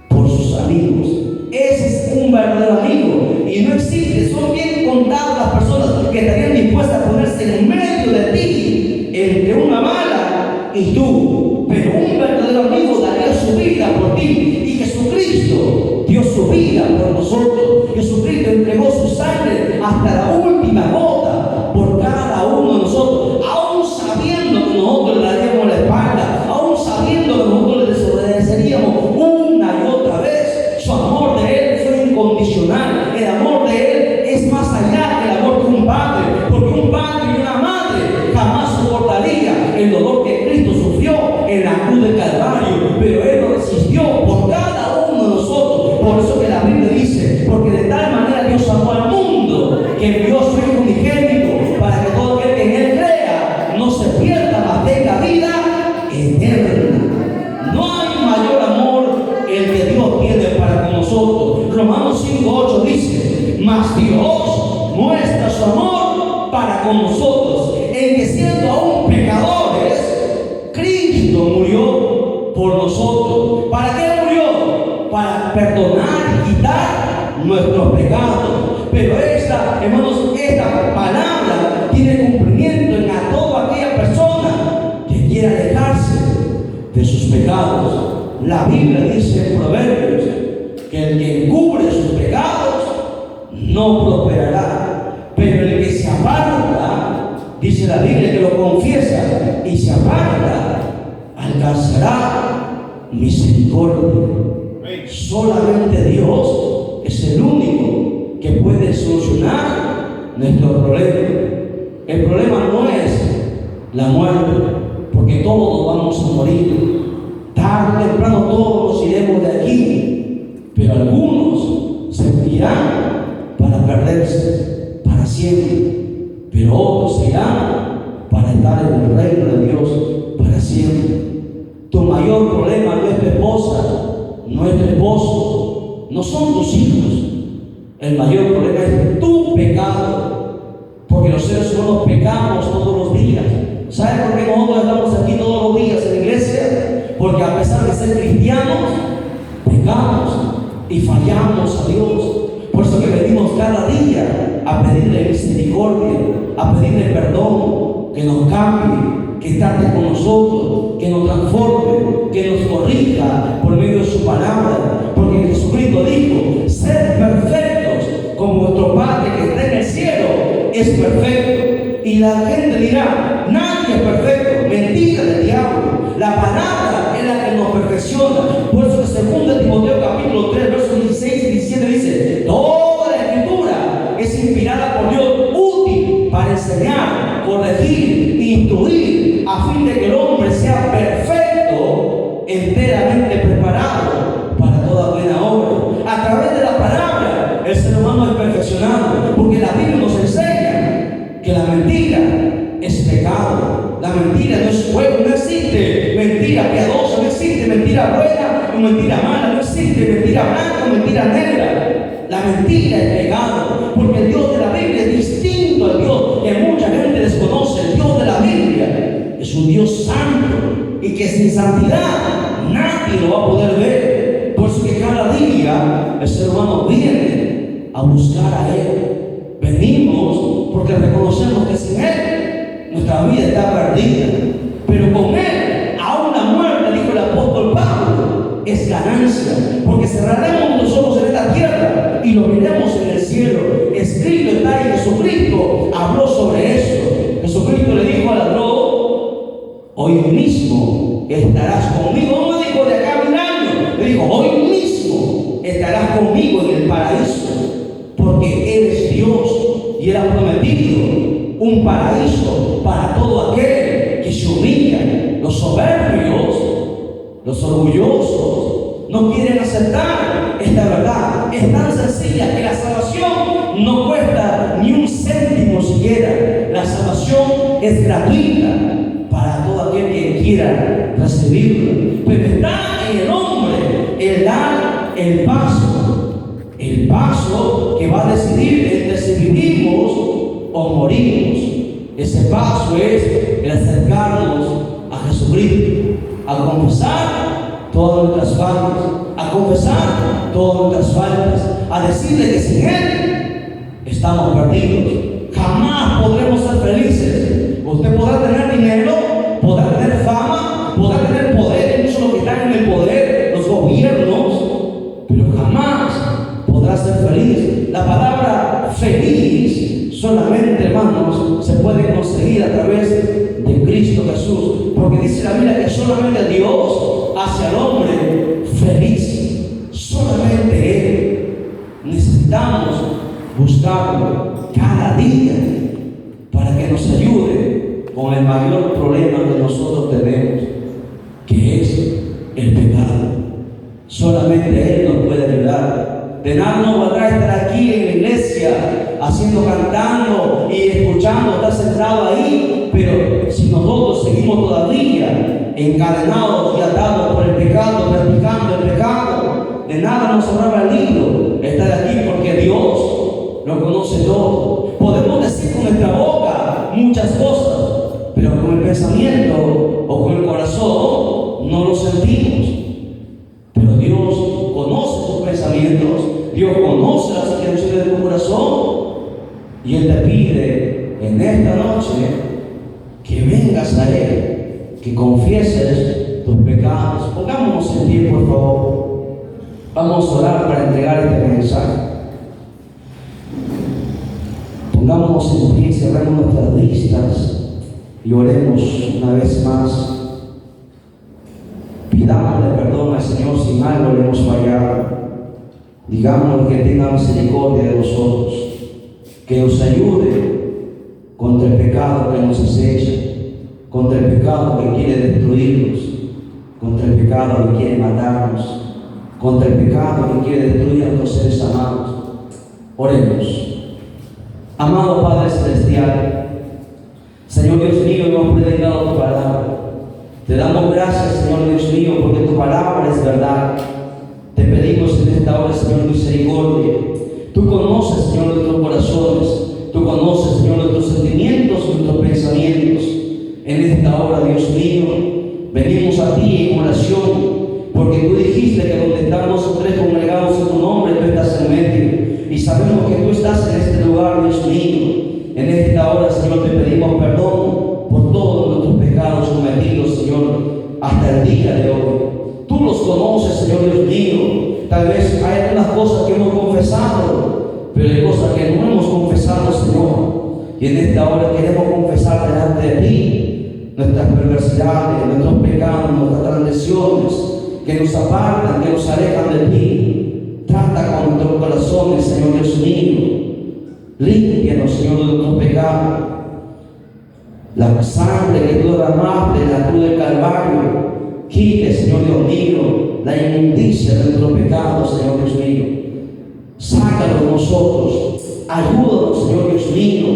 por sus amigos. Ese es un verdadero amigo. Y no existe, son bien contadas las personas que estarían dispuestas a ponerse en medio de ti, entre una bala y tú. Pero un verdadero amigo daría su vida por ti. Y Jesucristo dio su vida por nosotros. Jesucristo entregó su sangre hasta la última gota por cada uno de nosotros, aún sabiendo que nosotros le daríamos la espalda, aún sabiendo que nosotros le desobedeceríamos una y otra vez. Su amor de Él fue incondicional. El amor de Él es más allá que el amor de un padre, porque un padre y una madre jamás soportaría el dolor que Cristo sufrió en la cruz del Calvario, pero Él lo resistió por cada uno de nosotros. Por eso que la Biblia dice: porque de tal manera Dios amó al mundo, que envió a su Hijo unigénito, para que todo aquel que en Él crea no se pierda, mas tenga vida eterna. No hay mayor amor el que Dios tiene para con nosotros. Romanos 5:8 dice: mas Dios muestra su amor para con nosotros, en que siendo aún pecadores, Cristo murió por nosotros. ¿Para qué murió? Para perdonar y quitar nuestros pecados. Pero hermanos, esta palabra tiene cumplimiento en a toda aquella persona que quiera alejarse de sus pecados. La Biblia dice en Proverbios que el que encubre sus pecados no prosperará, pero el que se aparta, dice la Biblia, que lo confiesa y se aparta, alcanzará misericordia. Solamente Dios es el único que puede solucionar nuestro problema. El problema no es la muerte, porque todos vamos a morir. Tarde o temprano todos nos iremos de aquí, pero algunos se irán para perderse para siempre, pero otros se irán para estar en el reino de Dios para siempre. Tu mayor problema no es tu esposa, no es tu esposo, no son tus hijos. El mayor problema es tu pecado, porque los seres humanos pecamos todos los días. ¿Sabes por qué nosotros estamos aquí todos los días en la iglesia? Porque a pesar de ser cristianos, pecamos y fallamos a Dios. Por eso que venimos cada día a pedirle misericordia, a pedirle perdón, que nos cambie, que esté con nosotros, que nos transforme, que nos corrija por medio de su palabra. Porque Jesucristo dijo: sed perfectos como vuestro Padre que está en el cielo es perfecto. Y la gente dirá: nadie es perfecto. Mentira del diablo. La palabra es la que nos perfecciona. Por eso que 2 Timoteo capítulo 3 versos 16 y 17 dice: toda la escritura es inspirada por Dios, útil para enseñar, corregir, instruir, a fin de que el hombre sea perfecto, enteramente preparado para toda buena obra. A través de la palabra el ser humano es perfeccionado, porque la Biblia nos enseña que la mentira es pecado. La mentira no es bueno, no existe mentira piadosa, no existe mentira buena o mentira mala, no existe mentira blanca o mentira negra. La mentira es pecado, porque el Dios de la Biblia es distinto al Dios que mucha gente desconoce. El Dios de la Biblia es un Dios santo y que sin santidad nadie lo va a poder ver. Por eso que cada día el ser humano viene a buscar a Él. Venimos porque reconocemos que sin Él nuestra vida está perdida, pero con Él aún la muerte, dijo el apóstol Pablo, es ganancia, porque cerraremos los ojos en esta tierra y lo miremos en el cielo. Escrito está, y Jesucristo habló sobre eso. Jesucristo le dijo al ladrón: hoy mismo estarás conmigo. No me dijo de acá a 1000 años, le dijo: hoy mismo estarás conmigo en el paraíso, porque Él es Dios y Él ha prometido un paraíso para todo aquel que se humilla. Los soberbios, los orgullosos, no quieren aceptar esta verdad. Es tan sencilla que la salvación no cuesta ni un céntimo siquiera. La salvación es gratuita para todo aquel que quiera recibirla. Pero está en el hombre el dar el paso que va a decidir entre si vivimos o morimos. Ese paso es el acercarnos a Jesucristo, a confesar todas nuestras faltas, a decirle que sin Él estamos perdidos. Jamás podremos ser felices. Usted podrá tener dinero, podrá tener fama, podrá tener poder, incluso los que están en el poder, los gobiernos, pero jamás podrá ser feliz. La palabra feliz solamente, hermanos, se puede conseguir a través de Cristo Jesús, porque dice la Biblia que solamente Dios hace al hombre feliz, solamente Él. Necesitamos buscarlo cada día para que nos ayude con el mayor problema que nosotros tenemos, que es el pecado. Solamente Él nos puede ayudar. De nada nos valdrá estar aquí en la iglesia, cantando y escuchando, estar sentado ahí, pero si nosotros seguimos todavía encadenados y atados por el pecado, practicando el pecado, de nada nos habrá valido estar aquí, porque Dios lo conoce todo. Podemos decir con nuestra boca muchas cosas, pero con el pensamiento o con el corazón no lo sentimos. Pero Dios conoce tus pensamientos, Dios conoce las intenciones de tu corazón, y Él te pide en esta noche que vengas a Él, que confieses tus pecados. Pongámonos en pie, por favor. Vamos a orar para entregar este mensaje. Pongámonos en pie, cerremos nuestras vistas y oremos una vez más. Pidámosle perdón al Señor si mal le hemos fallado. Digámosle que tenga misericordia de nosotros, que nos ayude contra el pecado que nos acecha, contra el pecado que quiere destruirnos, contra el pecado que quiere matarnos, contra el pecado que quiere destruir a nuestros seres amados. Oremos. Amado Padre Celestial, Señor Dios mío, hemos predicado tu palabra. Te damos gracias, Señor Dios mío, porque tu palabra es verdad. Te pedimos en esta hora, Señor, misericordia. Tú conoces, Señor, nuestros corazones. Tú conoces, Señor, nuestros sentimientos, nuestros pensamientos. En esta hora, Dios mío, venimos a ti en oración, porque tú dijiste que donde estamos o tres congregados en tu nombre, tú estás en medio. Y sabemos que tú estás en este lugar, Dios mío. En esta hora, Señor, te pedimos perdón por todos nuestros pecados cometidos, Señor, hasta el día de hoy. Tú los conoces, Señor Dios mío. Tal vez hay algunas cosas que hemos confesado, pero hay cosas que no hemos confesado, Señor. Y en esta hora queremos confesar delante de ti nuestras perversidades, nuestros pecados, nuestras transgresiones, que nos apartan, que nos alejan de ti. Trata con nuestros corazones, Señor Dios mío. Límpianos, Señor, de nuestros pecados. La sangre que tú derramaste en la cruz del Calvario, quite, Señor Dios mío, la inmundicia de nuestros pecados, Señor Dios mío. Sácalo de nosotros. Ayúdanos, Señor Dios mío,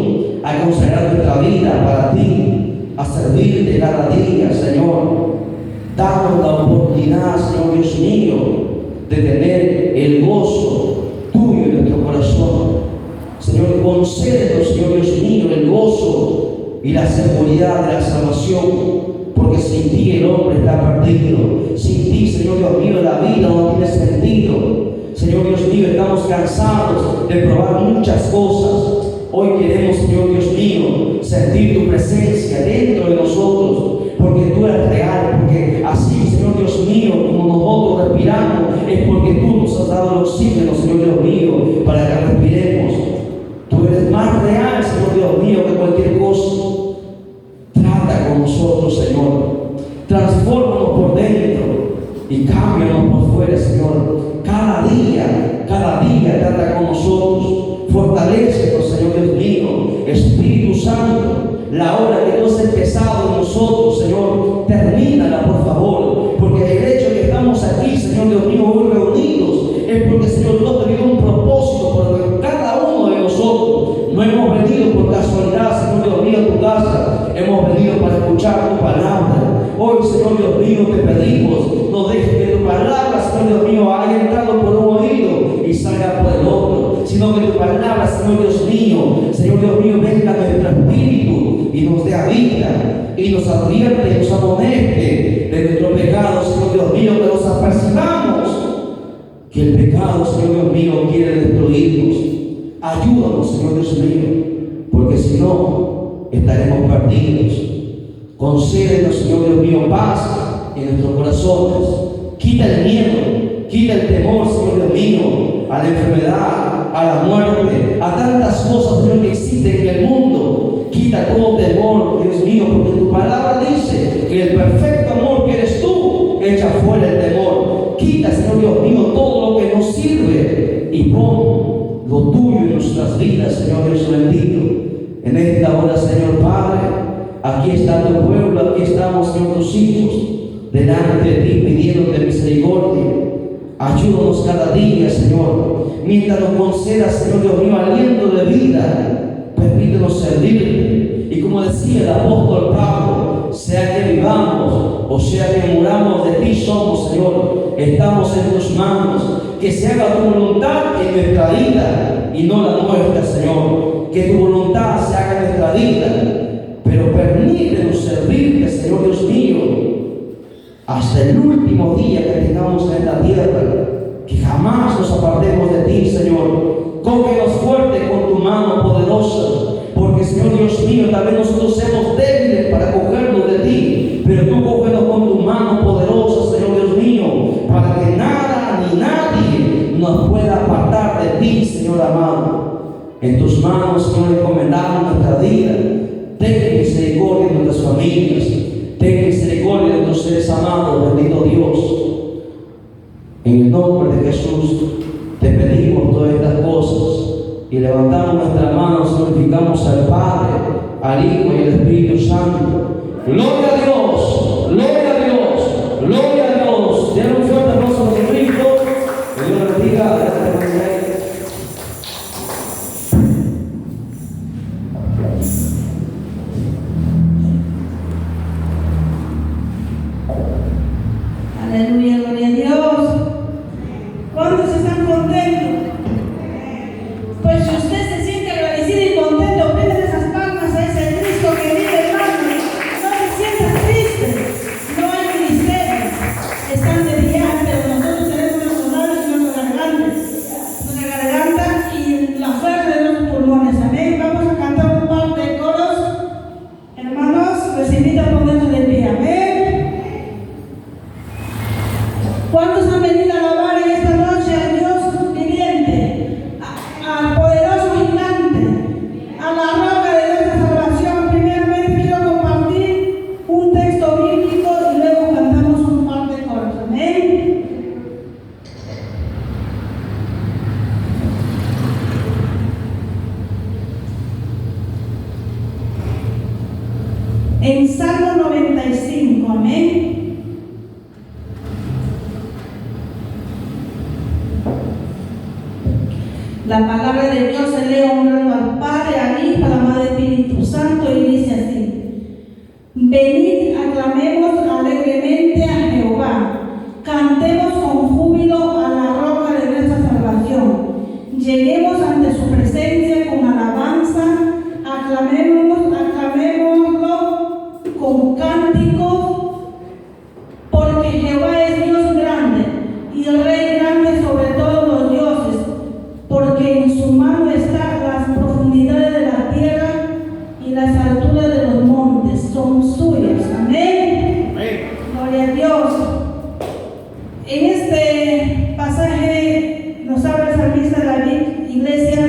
a consagrar nuestra vida para ti, a servirte cada día, Señor. Danos la oportunidad, Señor Dios mío, de tener el gozo tuyo en nuestro corazón. Señor, concédenos, Señor Dios mío, el gozo y la seguridad de la salvación, porque sin ti el hombre está perdido. Sin ti, Señor Dios mío, la vida no tiene sentido. Señor Dios mío, estamos cansados de probar muchas cosas. Hoy queremos, Señor Dios mío, sentir tu presencia dentro de nosotros, porque tú eres real, porque así, Señor Dios mío, como nosotros respiramos, es porque tú nos has dado el oxígeno, Señor Dios mío, para que respiremos. Tú eres más real, Señor Dios mío, que cualquier cosa. Trata con nosotros, Señor. Transfórmanos por dentro y cámbianos por fuera, Señor. Cada día trata con nosotros. Fortalécenos, Señor Dios mío. Espíritu Santo, la obra que Dios ha empezado en nosotros, Señor, termínala, por favor, porque el hecho de que estamos aquí, Señor Dios mío, hoy reunidos, es porque, Señor, Dios ha tenido un propósito por cada uno de nosotros. No hemos venido por casualidad, Señor Dios mío, a tu casa. Hemos venido para escuchar tu palabra. Hoy, Señor Dios mío, te pedimos, no dejes que tu palabra, Señor Dios mío, haya entrado por un oído y salga por el otro, sino que tu palabra, Señor Dios mío, venga a nuestro espíritu y nos dé vida y nos advierte y nos amoneste de nuestro pecado, Señor Dios mío, que nos apercibamos que el pecado, Señor Dios mío, quiere destruirnos. Ayúdanos, Señor Dios mío, porque si no, estaremos perdidos. Concédenos, Señor Dios mío, paz en nuestros corazones. Quita el miedo, quita el temor, Señor Dios mío, a la enfermedad, a la muerte, a tantas cosas, Señor, que existen en el mundo. Quita todo temor, Dios mío, porque tu palabra dice que el perfecto amor que eres tú echa fuera el temor. Quita, Señor Dios mío, todo lo que nos sirve y pon lo tuyo en nuestras vidas, Señor Dios bendito. En esta hora, Señor Padre, aquí está tu pueblo, aquí estamos, Señor, tus hijos, delante de ti, pidiéndote misericordia. Ayúdanos cada día, Señor, mientras nos concedas, Señor Dios mío, aliento de vida. Permítenos servirte. Y como decía el apóstol Pablo, sea que vivamos o sea que muramos, de ti somos, Señor. Estamos en tus manos. Que se haga tu voluntad en nuestra vida y no la nuestra, Señor. Que tu voluntad se haga en nuestra vida, pero permítenos servirte, Señor Dios mío, hasta el último día que tengamos en esta tierra. Que jamás nos apartemos de ti, Señor. Cógenos fuerte con tu mano poderosa, porque, Señor Dios mío, tal vez nosotros seamos débiles para cogernos de ti, pero tú cógenos con tu mano poderosa, Señor Dios mío, para que nada ni nadie nos pueda apartar de ti, Señor amado. En tus manos, Señor, encomendamos nuestra vida. Ten misericordia de nuestras familias, ten misericordia de nuestros seres amados, bendito Dios. En el nombre de Jesús te pedimos todas estas cosas y levantamos nuestras manos, glorificamos al Padre, al Hijo y al Espíritu Santo. Gloria a Dios, gloria a Dios, gloria a Dios. Den un fuerte aplauso a Cristo. Que Dios les bendiga. Aleluya, gloria a Dios. ¿Cuántos están contentos? Pues si usted se siente agradecido y contento, prende esas palmas a ese Cristo que vive, hermano. No se sienta triste, no hay ministerio. Están de viaje, pero nosotros tenemos nuestros labios y nuestra garganta y la fuerza de nuestros pulmones. Amén. Vamos a cantar un par de coros. Hermanos, les invito a ponerse de pie. Amén. ¿Cuántos han venido a alabar en esta noche a Dios viviente, al poderoso gigante, a la roca de nuestra salvación? Primeramente quiero compartir un texto bíblico y luego cantamos un par de coros. Amén. En Salmo 95, amén. La palabra de Dios se lee honrando al Padre, al Hijo, al amado Espíritu Santo, y dice así: venid, aclamemos alegremente a Jehová, cantemos con júbilo a la roca de nuestra salvación, lleguemos ante su presencia con alabanza, aclamémoslo con cánticos, porque Jehová es Dios grande y el Rey grande sobre todos los dioses, porque en su mano están las profundidades de la tierra y las alturas de los montes son suyas. Amén. Amén. Gloria a Dios. En este pasaje nos habla el salmista David, iglesia,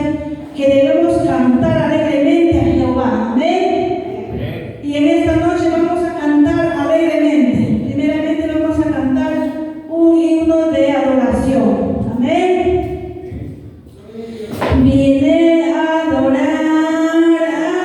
que debemos cantar alegremente a Jehová. Amén. Amén. Y en esta noche vamos a cantar alegremente. Primeramente vamos a cantar un himno de adoración. Amén. Vine a adorar a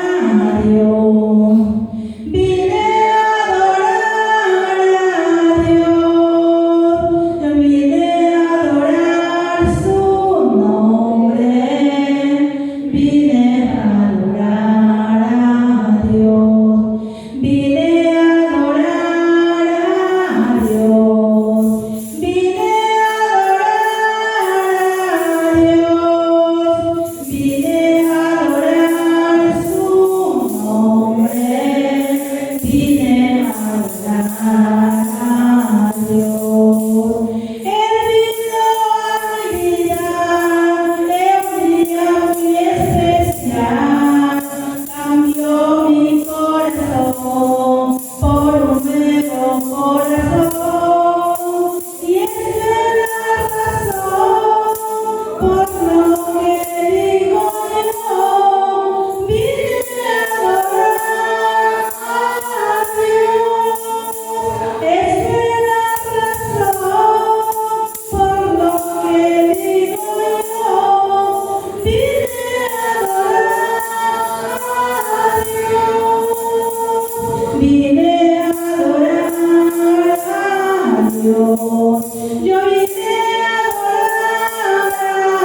Dios. Yo vine a adorar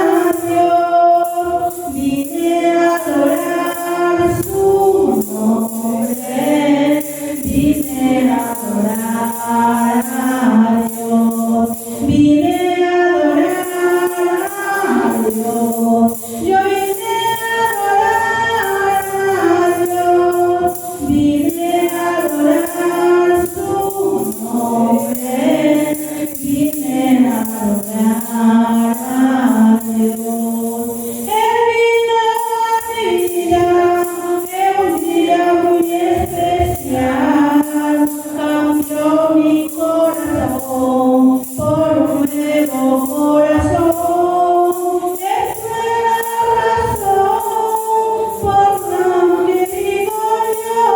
a Dios, vine a adorar su nombre, vine a adorar a Dios, vine a adorar a Dios. Yo vine a adorar a Dios, vine a adorar su nombre, vine a adorar a Dios. Él vino a mi vida en un día muy especial, cambió mi corazón por un nuevo corazón. Es la razón por la que digo yo,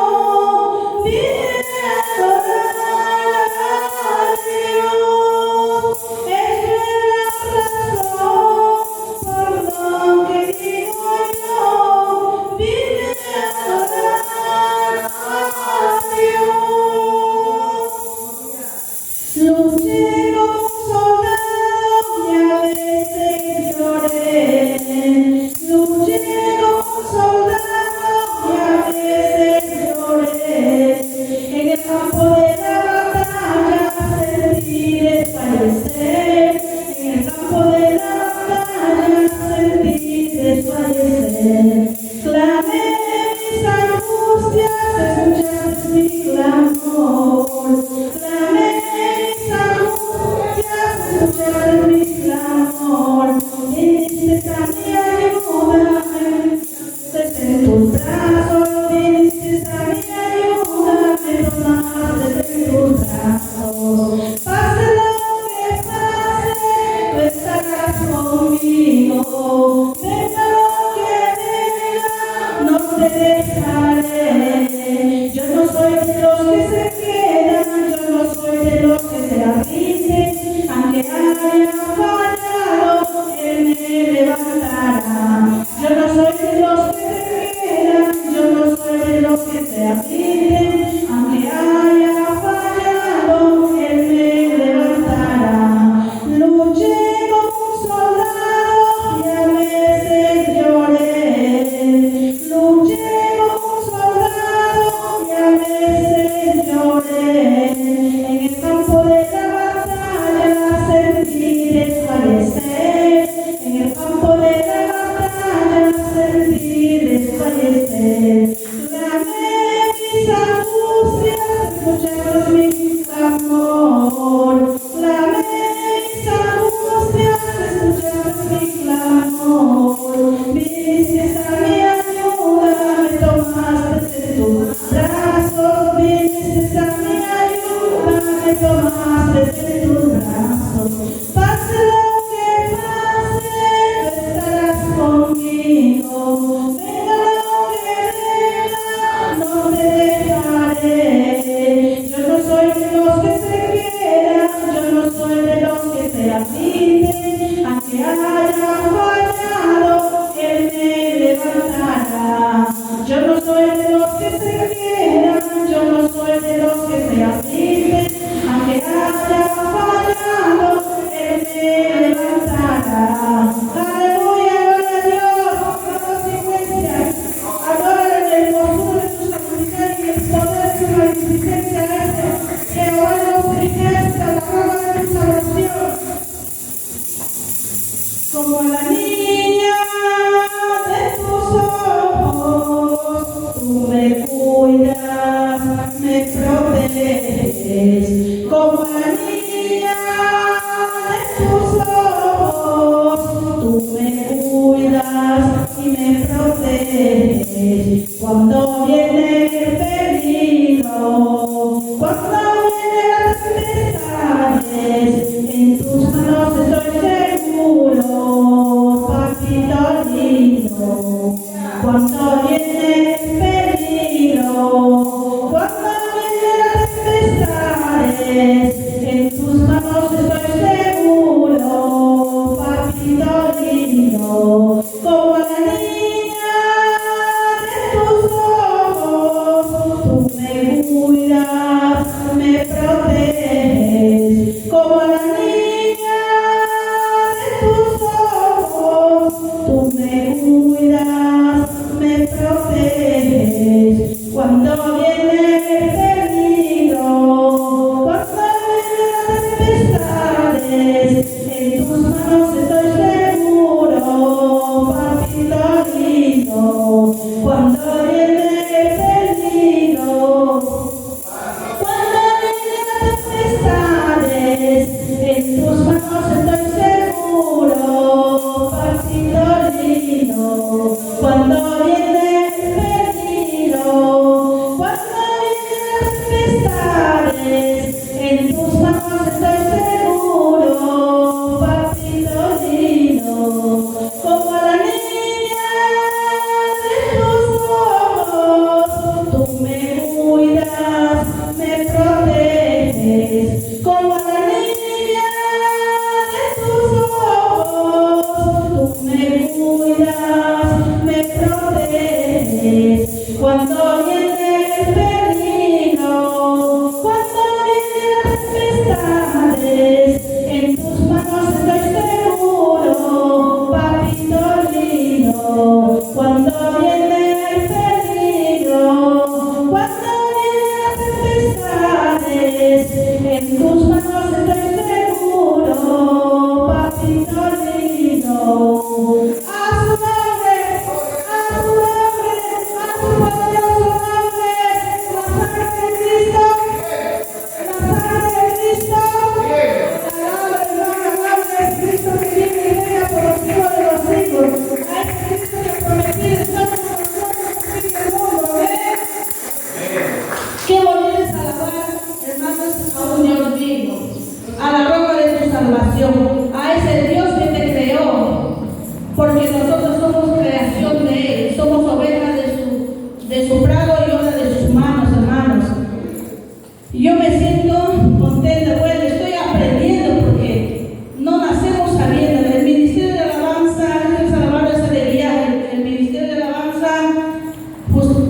vine a adorar a Dios. Es la razón por la que digo yo, vine a adorar a Dios. Luché como un soldado y a veces lloré. Luché como un soldado y a veces lloré. En el campo de la batalla sentí desfallecer. En el campo de la batalla sentí desfallecer. Clamé mis angustias, escuchaste mi clamor. Clamé mis angustias, escuchaste mi clamor. Viniste a mi ayuda, desde tus brazos. Viniste a mi ayuda, me tomaste de tus brazos. Pase lo que pase, tú estarás conmigo. Venga lo que venga, no te dejaré. Yo no soy de los que se quedan, yo no soy de los que se rinden. Aunque haya fallado, Él me levantará. Yo no soy de los que se quedan, yo no soy de los que se rinden. Aunque haya fallado, Él me levantará. Luché como un soldado y a veces lloré. Luché como un soldado y a veces lloré. En el campo de la batalla sentí desfallecer. En el campo de la batalla sentí desfallecer. Clamé mis angustias, escuchaste mi clamor. Clamé mis angustias, escuchaste mi clamor. Viniste a mi ayuda, me tomaste de tus brazos. Viniste a mi ayuda, me tomaste de tus brazos. Pase lo que pase, tú estarás conmigo. Venga lo que venga, no te dejaré. Yo no soy de los que se quedan, yo no soy de los que se rinden. Aunque haya fallado, Él me levantará. Yo no soy de los que se quedan, yo no soy de los que se rinden. Aunque haya fallado, Él me levantará. Aleluya, gloria a Dios. Amados iglesias, adora en el gozo de su santidad y el poder de su magnificencia. Que ahora nos riqueza la fama de tu salvación. Cuando viene el peligro, cuando vienen las tempestades, en tus manos estoy seguro, papito lindo. Cuando viene el peligro, cuando vienen las tempestades, en tus manos estoy seguro, papito lindo. A su nombre, a su nombre, a su poderoso nombre, la sangre de Cristo, la sangre de Cristo. Alaba el Cristo que vive y reina por los siglos de los siglos. A ese Cristo que prometido estamos nosotros en el mundo, Qué bonito es alabar, hermanos, a un Dios vivo, a la roca de tu salvación, a ese Dios que te creó, porque nosotros somos creación de Él, somos ovejas de su prado y obra de sus manos, hermanos. Y yo me siento contenta, bueno, estoy aprendiendo porque no nacemos sabiendo. El ministerio de alabanza, esa alabanza de viaje, el ministerio de alabanza,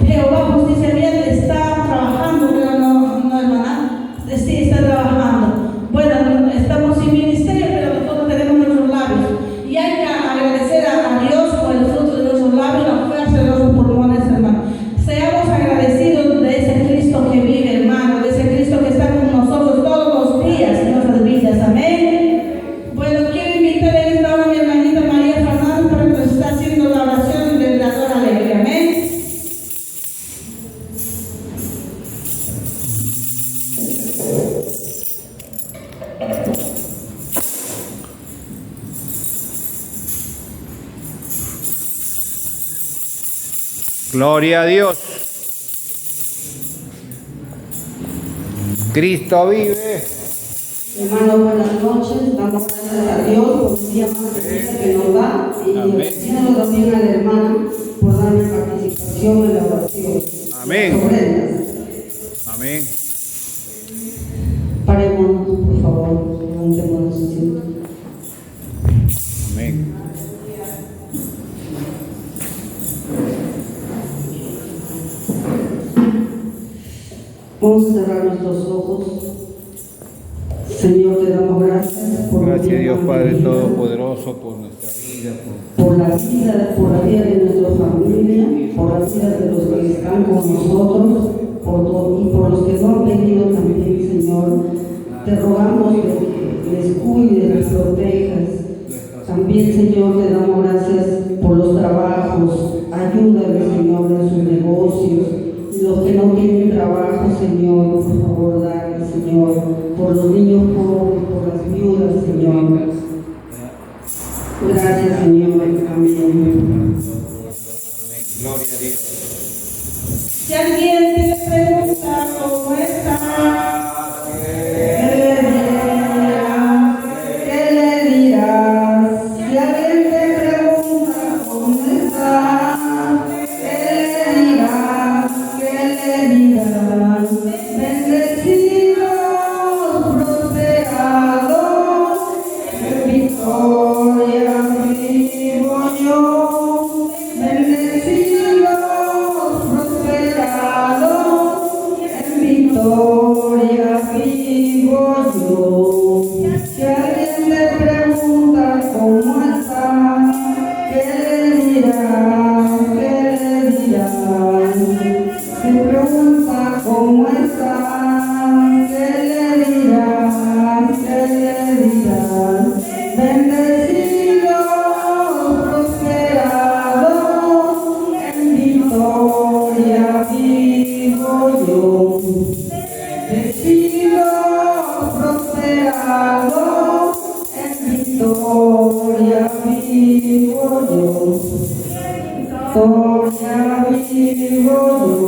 Jehová Justicia Vial está trabajando, pero no hermana, sí está trabajando. Bueno, estamos sin ministerio, pero nosotros tenemos nuestros labios. Y hay que agradecer a Dios por el fruto de nuestros labios, la fuerza de nuestros pulmones, hermano. Seamos agradecidos de ese Cristo que vive, hermano, de ese Cristo que está con nosotros todos los días en nuestras vidas. Amén. Bueno, quiero invitar en esta hora a mi hermanita María Fernández para que nos está haciendo la oración del dador alegre. Amén. Gloria a Dios. Cristo vive. Hermano, buenas noches. Damos gracias a Dios por un día más de vida que nos da. Y agradeciendo también a la hermana por darme participación en la oración. Amén. Ofrendas. Amén. Paremos, por favor. Levantemos los asientos. Amén. Vamos a cerrar nuestros ojos. Señor, te damos gracias por Gracias Dios Padre Todopoderoso por nuestra vida, por la vida de nuestra familia, por la vida de los que están con nosotros, y por los que no han venido también, Señor. Te rogamos que les cuides, les protejas. También, Señor, te damos gracias por los trabajos. Ayúdales, Señor, en sus negocios. Los que no tienen trabajo, Señor, por favor, dale, Señor. Por los niños pobres, por las viudas, Señor. Gracias, Señor. Amén. Gloria a Dios. Si alguien te pregunta cómo está, ¿Qué le dirás? Si alguien te pregunta cómo está, ¿qué le dirás? ¿Qué le dirás? Bendecidos, prosperados, en victoria vivo yo. Bendecidos, prosperados, en victoria vivo yo. Si alguien te pregunta cómo estás, ¿qué le dirás? ¿Qué le dirás? Si pregunta cómo estás, ¿qué le dirás? ¿Qué le dirás? Bendecido, prosperado, en victoria vivo yo. Bendecido, prosperado, en victoria vivo yo. Victoria vivo yo.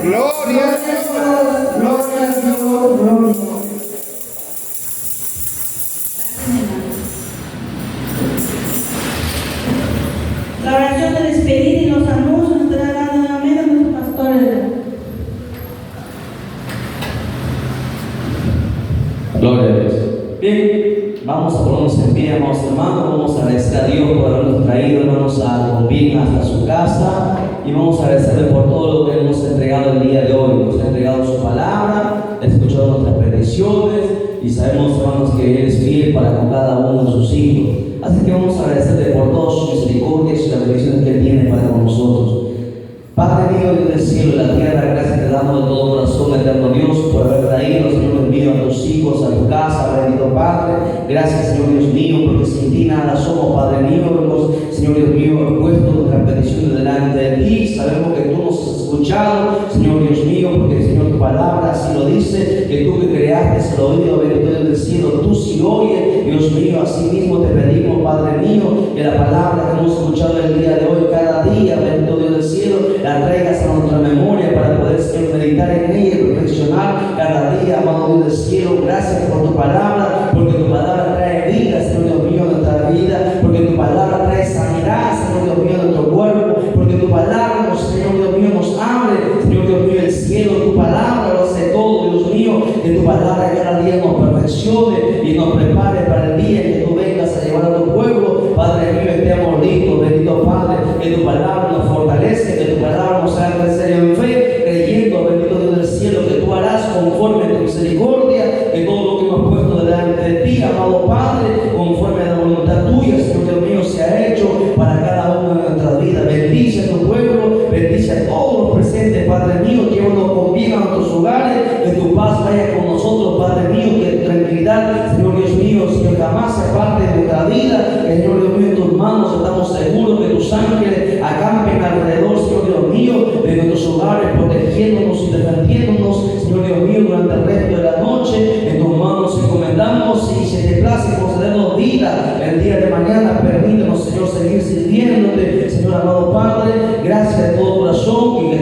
Gloria a Dios. Gloria a Dios, gloria a Dios. la oración de despedida y los anuncios nos estará dando nuevamente a nuestros pastores. Gloria a Dios. Bien, Vamos a ponernos en pie, amados hermanos. Vamos a agradecer a Dios por habernos traído, hermanos, con bien hasta su casa. Y vamos a agradecerle por todo lo que hemos entregado el día de hoy. Nos ha entregado su palabra, ha escuchado nuestras peticiones y sabemos, hermanos, que Él es fiel para con cada uno de sus hijos. Así que vamos a agradecerle por todas sus misericordias y las bendiciones que Él tiene para con nosotros. Padre mío, Dios del cielo y la tierra, gracias te damos de todo corazón, eterno Dios, por haber traído, Señor mío, a tus hijos a tu casa, bendito Padre. Gracias, Señor Dios mío, porque sin ti nada somos, Padre mío. Hemos, Señor Dios mío, puesto nuestras peticiones delante de ti. Sabemos que tú nos has escuchado, Señor Dios mío, porque, Señor, tu palabra así lo dice, que tú que creaste el oído, bendito Dios del cielo, tú sí oyes, Dios mío. Así mismo te pedimos, Padre mío, que la palabra que hemos escuchado el día de hoy, cada día, bendito Dios del cielo, la traigas a nuestra memoria para poder, Señor, meditar en ella y reflexionar cada día, amado Dios del cielo. Gracias por tu palabra, porque tu palabra trae vida, Señor Dios mío, a nuestra vida, porque tu palabra trae sanidad, Señor Dios mío, a nuestro cuerpo, porque tu palabra, Señor Dios mío, nos abre, Señor Dios mío, el cielo. Tu palabra lo hace todo, Dios mío, que tu palabra cada día nos perfeccione y nos prepare para el día en que tú vengas a llevar a tu pueblo. Padre mío, estemos listos, bendito Padre, que tu palabra nos fortalece, que tu palabra nos haga crecer en fe, creyendo, bendito Dios del cielo, que tú harás conforme a tu misericordia, que todo lo que hemos puesto delante de ti, amado Padre, conforme a la voluntad tuya, Señor Dios mío, se ha hecho para cada uno de nuestras vidas. Bendice a tu pueblo, bendice a todos los presentes, Padre mío, llévanos con bien a nuestros hogares, que tu paz vaya con nosotros, Padre mío, que tu tranquilidad, Señor Dios mío, Señor, jamás se aparte de nuestra vida, que, Señor Dios mío, en tus manos estamos seguros que tus ángeles acampen alrededor, Señor Dios mío, de nuestros hogares, protegiéndonos y defendiéndonos, Señor Dios mío, durante el resto de la noche. En tus manos encomendamos, y si te place concedernos vida el día de mañana, permítenos, Señor, seguir sirviéndote, Señor amado Padre. Gracias de todo corazón y